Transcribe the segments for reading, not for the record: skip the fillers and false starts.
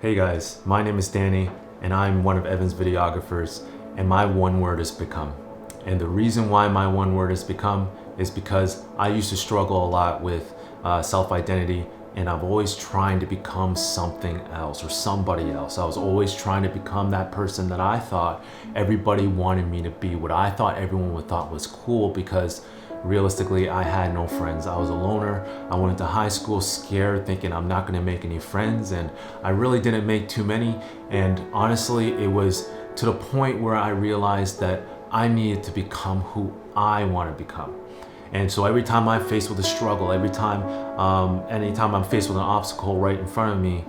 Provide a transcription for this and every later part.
Hey guys, my name is Danny and I'm one of Evan's videographers, and my one word is become. And the reason why my one word is become is because I used to struggle a lot with self-identity, and I'm always trying to become something else or somebody else. I was always trying to become that person that I thought everybody wanted me to be, what I thought everyone would thought was cool, because realistically, I had no friends. I was a loner. I went into high school scared, thinking I'm not gonna make any friends, and I really didn't make too many. And honestly, it was to the point where I realized that I needed to become who I want to become. And so every time I'm faced with a struggle, anytime I'm faced with an obstacle right in front of me,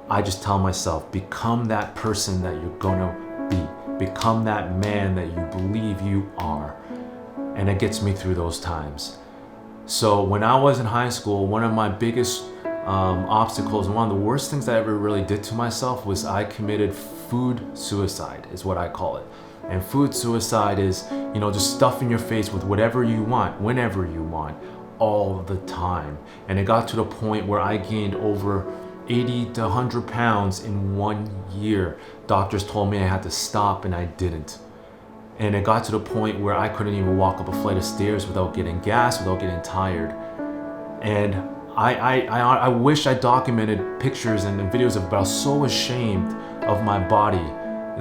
I just tell myself, become that person that you're gonna be. Become that man that you believe you are. And it gets me through those times. So when I was in high school, one of my biggest obstacles and one of the worst things I ever really did to myself was I committed food suicide, is what I call it. And food suicide is, just stuffing your face with whatever you want, whenever you want, all the time. And it got to the point where I gained over 80 to 100 pounds in 1 year. Doctors told me I had to stop, and I didn't. And it got to the point where I couldn't even walk up a flight of stairs without getting gas, without getting tired. And I wish I documented pictures and videos of it, but I was so ashamed of my body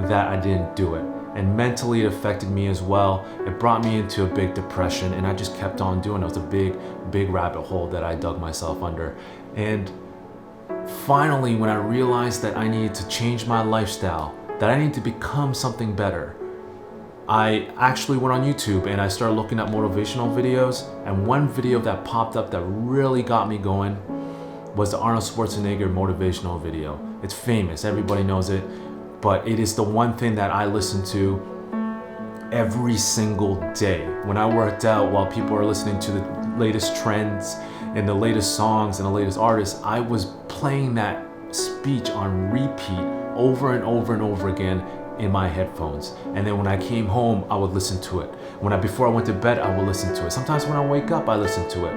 that I didn't do it. And mentally it affected me as well. It brought me into a big depression, and I just kept on doing it. It was a big rabbit hole that I dug myself under. And finally, when I realized that I needed to change my lifestyle, that I needed to become something better, I actually went on YouTube and I started looking at motivational videos, and one video that popped up that really got me going was the Arnold Schwarzenegger motivational video. It's famous, everybody knows it, but it is the one thing that I listen to every single day. When I worked out, while people are listening to the latest trends and the latest songs and the latest artists, I was playing that speech on repeat over and over and over again in my headphones. And then when I came home, I would listen to it. Before I went to bed, I would listen to it. Sometimes when I wake up, I listen to it.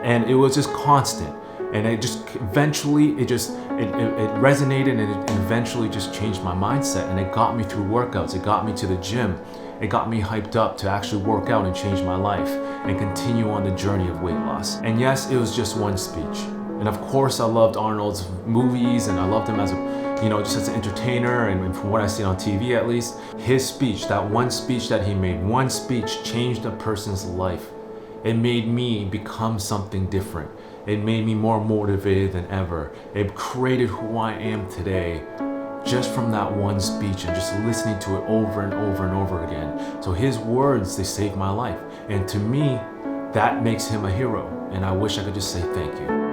And it was just constant. And it just eventually, it resonated, and it eventually just changed my mindset. And it got me through workouts. It got me to the gym. It got me hyped up to actually work out and change my life and continue on the journey of weight loss. And yes, it was just one speech. And of course, I loved Arnold's movies, and I loved him as just as an entertainer, and from what I see on TV at least, his speech, that one speech that he made, one speech changed a person's life. It made me become something different. It made me more motivated than ever. It created who I am today just from that one speech and just listening to it over and over and over again. So his words, they saved my life. And to me, that makes him a hero. And I wish I could just say thank you.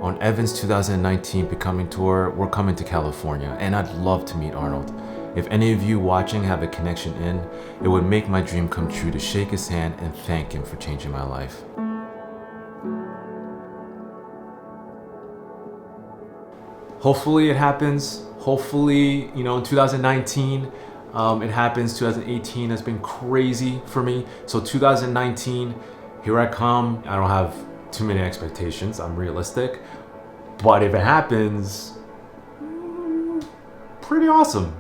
On Evan's 2019 Becoming Tour, we're coming to California, and I'd love to meet Arnold. If any of you watching have a connection in, it would make my dream come true to shake his hand and thank him for changing my life. Hopefully it happens. Hopefully, in 2019, it happens. 2018 has been crazy for me. So 2019, here I come. I don't have too many expectations. I'm realistic. But if it happens, pretty awesome.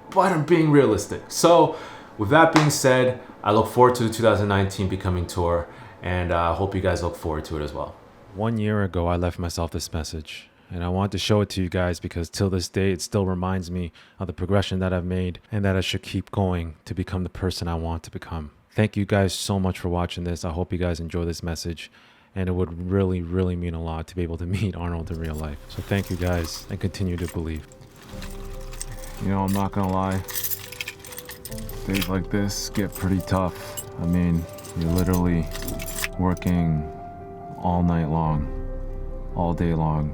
But I'm being realistic. So with that being said, I look forward to the 2019 Becoming Tour, and I hope you guys look forward to it as well. 1 year ago, I left myself this message, and I want to show it to you guys because till this day, it still reminds me of the progression that I've made and that I should keep going to become the person I want to become. Thank you guys so much for watching this. I hope you guys enjoy this message, and it would really, really mean a lot to be able to meet Arnold in real life. So thank you guys, and continue to believe. I'm not gonna lie, days like this get pretty tough. I mean, you're literally working all night long, all day long,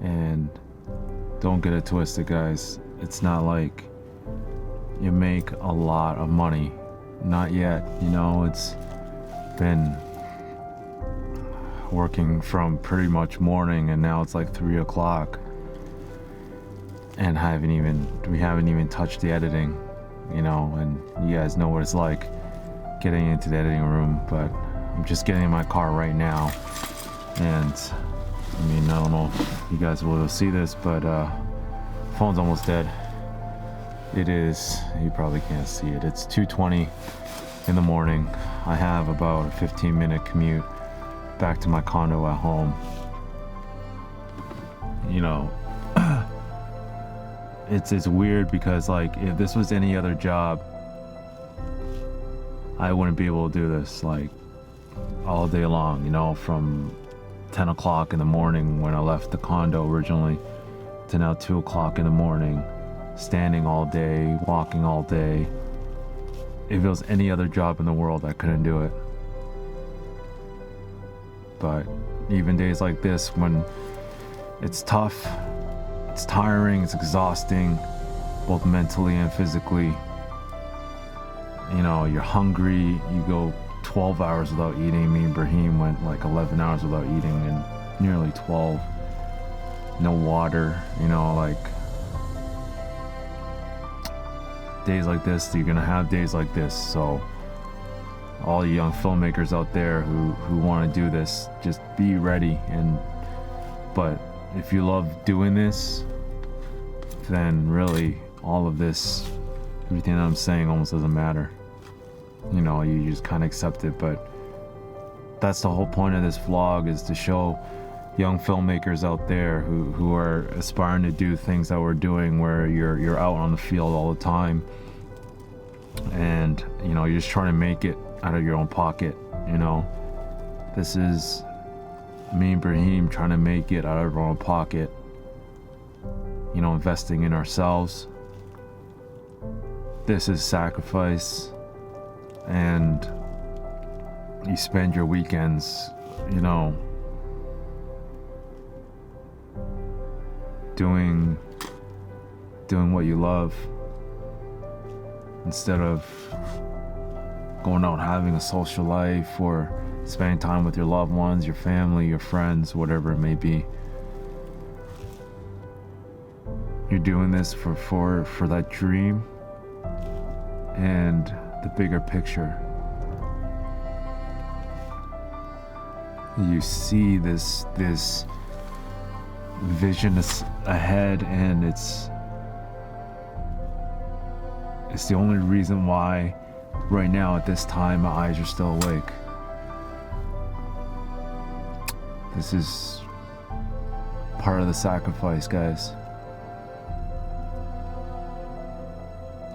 and don't get it twisted, guys. It's not like you make a lot of money. Not yet. It's been working from pretty much morning, and now it's like 3 o'clock, and we haven't even touched the editing, and you guys know what it's like getting into the editing room. But I'm just getting in my car right now, and I mean, I don't know if you guys will see this, but phone's almost dead. It is, you probably can't see it. It's 2:20 in the morning. I have about a 15-minute commute back to my condo at home. You know, it's weird because like if this was any other job, I wouldn't be able to do this like all day long, you know, from 10 o'clock in the morning when I left the condo originally to now 2 o'clock in the morning, standing all day, walking all day. If it was any other job in the world, I couldn't do it. But even days like this, when it's tough, it's tiring, it's exhausting, both mentally and physically. You know, you're hungry, you go 12 hours without eating. Me and Brahim went like 11 hours without eating and nearly 12. No water, you know, like days like this, you're gonna have days like this. So all you young filmmakers out there who want to do this, just be ready. But if you love doing this, then really all of this, everything that I'm saying almost doesn't matter. You know, you just kind of accept it. But that's the whole point of this vlog, is to show young filmmakers out there who are aspiring to do things that we're doing, where you're out on the field all the time and, you know, you're just trying to make it out of your own pocket. You know, this is me and Brahim trying to make it out of our own pocket, you know, investing in ourselves. This is sacrifice, and you spend your weekends, you know, doing what you love instead of going out having a social life or spending time with your loved ones, your family, your friends, whatever it may be. You're doing this for that dream and the bigger picture. You see this vision ahead, and it's the only reason why right now at this time my eyes are still awake. This is part of the sacrifice, guys.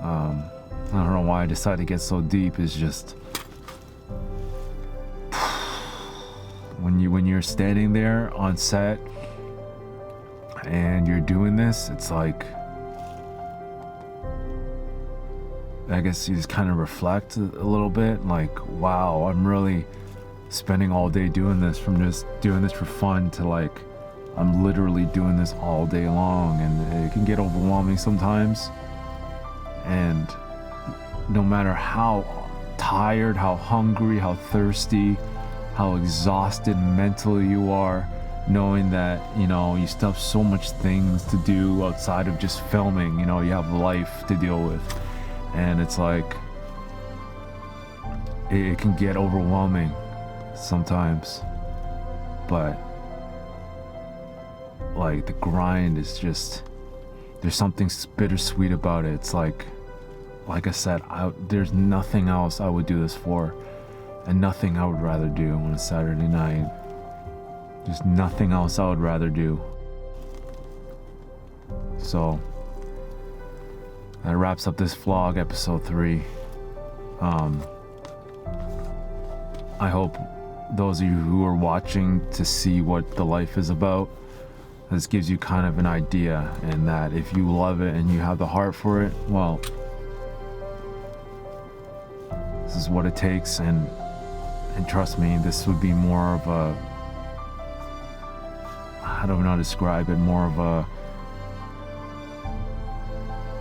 I don't know why I decided to get so deep. It's just when you're standing there on set and you're doing this, it's like, I guess you just kind of reflect a little bit, like, wow, I'm really spending all day doing this, from just doing this for fun to like, I'm literally doing this all day long. And it can get overwhelming sometimes. And no matter how tired, how hungry, how thirsty, how exhausted mentally you are, knowing that, you know, you still have so much things to do outside of just filming, you know, you have life to deal with. And it's like, it can get overwhelming sometimes, but like the grind is just, there's something bittersweet about it. It's like I said, there's nothing else I would do this for, and nothing I would rather do on a Saturday night. There's nothing else I would rather do. So that wraps up this vlog, episode 3. I hope those of you who are watching to see what the life is about, this gives you kind of an idea, and that if you love it and you have the heart for it, well, this is what it takes. And trust me, this would be more of a, I don't know how to describe it, more of a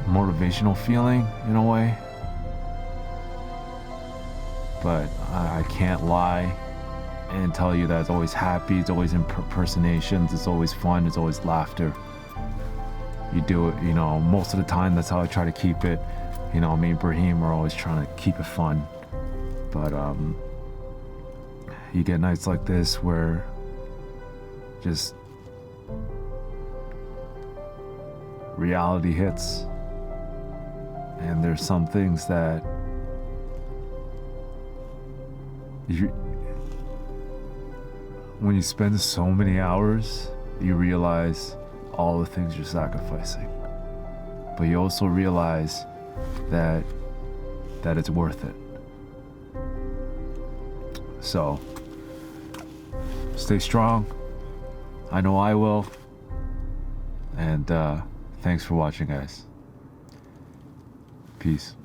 motivational feeling in a way. But I can't lie and tell you that it's always happy, it's always impersonations, it's always fun, it's always laughter. You do it, you know, most of the time that's how I try to keep it. You know, me and Brahim are always trying to keep it fun. But you get nights like this where just reality hits. And there's some things that when you spend so many hours, you realize all the things you're sacrificing. But you also realize that it's worth it. So, stay strong. I know I will. And thanks for watching, guys. Peace.